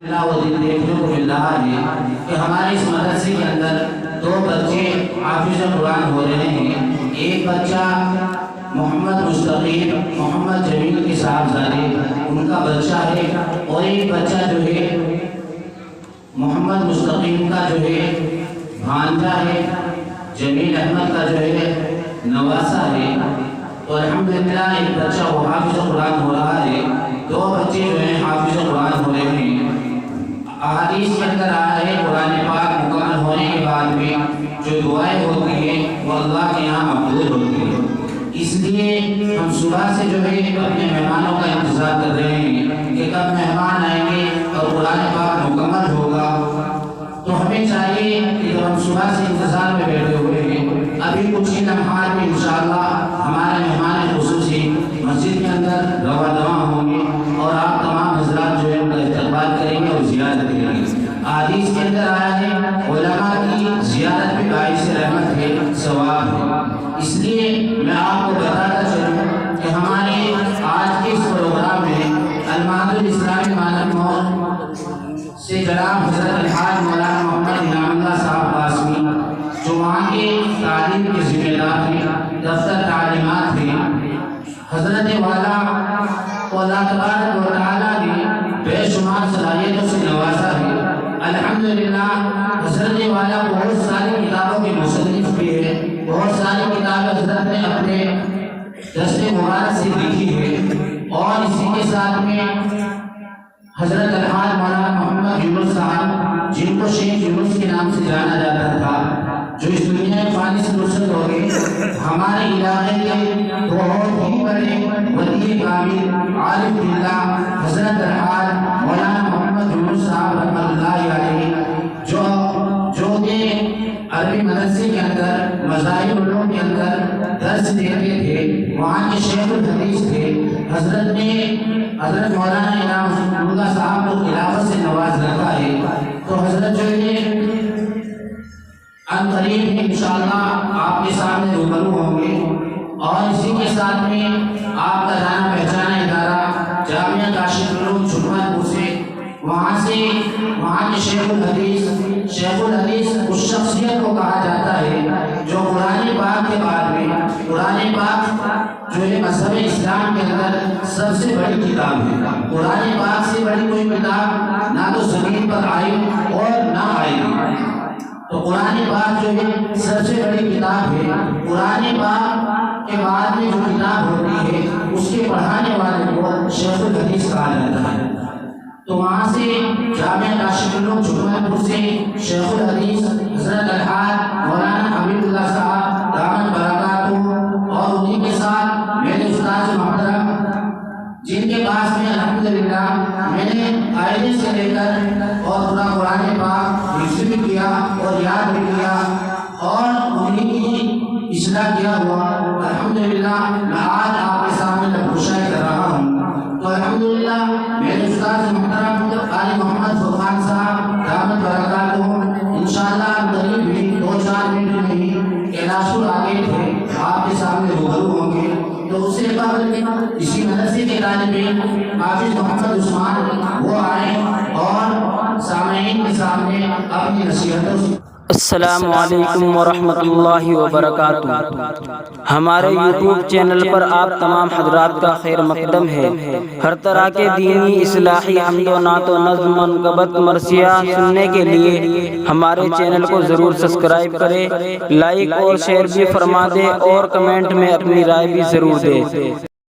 دیکھنے کو مل رہا ہے کہ ہمارے اس مدرسے کے اندر دو بچے حافظ قرآن ہو رہے ہیں۔ ایک بچہ محمد مستقیم محمد جمیل کے صاحبزادے ان کا بچہ ہے، اور ایک بچہ جو ہے محمد مستقیم کا جو ہے بھانجا ہے، جمیل احمد کا جو ہے نواسہ ہے۔ تو الحمدللہ ایک بچہ وہ حافظ قرآن ہو رہا ہے، دو بچے جو ہیں حافظ قرآن ہو رہے ہیں۔ احادیث کے اندر آیا ہے قرآن پاک مکمل ہونے کے بعد میں جو دعائیں ہوتی ہیں وہ اللہ کے یہاں مقبول ہوتی ہیں۔ اس لیے ہم صبح سے جو ہے اپنے مہمانوں کا انتظار کر رہے ہیں کہ کب مہمان آئیں گے اور قرآن پاک مکمل ہوگا۔ تو ہمیں چاہیے کہ جب ہم صبح سے انتظار میں بیٹھے ہوئے ہیں، ابھی کچھ ہی لمحات میں انشاءاللہ ہمارے مہمان خصوصی مسجد کے اندر رواں دواں ہوں گے، اور آپ تمام حضرات جو ہے ان کا استقبال کریں گے اور زیارت کریں گے۔ حدیث کے اندر آیا ہے علماء کی زیارت بھی باعث رحمت ہے، ثواب ہے۔ اس لیے میں آپ کو بتاتا چلوں کہ ہمارے آج کے اس پروگرام میں المعہد الاسلامی مانک سے جناب حضرت الحاج مولانا محمد انعام اللہ صاحب قاسمی، جو وہاں کے تعلیم کے ذمہ دار ہیں، دفتر تعلیمات ہیں، حضرت والا کو اللہ تبارک و تعالیٰ نے بے شمار صلاحیتوں سے نوازا ہے۔ الحمدللہ حضرت والا بہت ساری کتابوں کے مصنف بھی ہے، بہت ساری کتابیں حضرت نے اپنے دست مبارک سے لکھی ہے، اور اسی کے ساتھ میں حضرت الحاج مولانا محمد یونس صاحب، جن کو شیخ یونس کے نام سے جانا جاتا تھا، جو اس دنیا میں فانی سے رخصت ہو گئے، ہمارے علاقے کے بہت ہی بڑے ولی کامل عارف باللہ حضرت الحاج مولانا محمد یونس صاحب رحمۃ اللہ علیہ، جو کہ عربی مدرسے کے اندر مذاہب علوم کے اندر درس دیتے تھے، وہاں کے شیخ الحدیث تھے۔ حضرت مولانا انعام اللہ صاحب کو خلافت سے نواز رکھا ہے، تو حضرت جو ہے ان قریب انشاءاللہ آپ کے سامنے روبرو ہوں گے، اور اسی کے ساتھ میں آپ کا جانا پہچانا ادارہ جامعہ کاشف العلوم چھٹوان پور سے، وہاں کے شیخ الحدیث اس شخصیت کو کہا جاتا ہے جو قرآن پاک کے بعد میں، قرآن پاک جو ہے مذہب اسلام کے اندر سب سے بڑی کتاب ہے۔ قرآن پاک سے بڑی کوئی کتاب نہ تو زمین پر آئی اور نہ آئے گی۔ تو قرآن پاک جو ہے سب سے بڑی کتاب ہے۔ قرآن پاک کے بعد میں جو کتاب ہوتی ہے اس کے پڑھانے والے کو شیخ الحدیث کہا جاتا ہے۔ تو وہاں سے جامعہ کاشف العلوم چھٹوان پور سے شیخ الحدیث حضرت الحاج مولانا حبیب اللہ صاحب دامت برکاتہ، اور انہیں کے ساتھ میرے استاد محترم، جن کے پاس میں الحمدللہ میں نے قاعدے سے لے کر اور پورا قرآن پاک حفظ بھی کیا اور یاد بھی کیا، اور انہیں کی اصلاح کیا ہوا۔ الحمدللہ میں آج آپ کے سامنے تبصرہ کر رہا ہوں۔ تو الحمدللہ میرے استاد محترم قاری محمد فرقان صاحب دامت برکاتہ انشاءاللہ قریب بھی 2-4 منٹ میں ہی کیلاشپور آگے تھے، آپ کے سامنے روبرو ہوں گے۔ تو اس سے قبل اسی مدرسے کے طالب علم حافظ محمد عثمان وہ آئے اور سامعین کے سامنے اپنی نصیحتوں سے۔ السلام علیکم ورحمۃ اللہ وبرکاتہ۔ ہمارے یوٹیوب چینل پر آپ تمام حضرات کا خیر مقدم ہے۔ ہر طرح کے دینی اصلاحی حمد و نعت و نظم منقبت مرثیہ سننے کے لیے ہمارے چینل کو ضرور سبسکرائب کریں، لائک اور شیئر بھی فرما دیں، اور کمنٹ میں اپنی رائے بھی ضرور دیں۔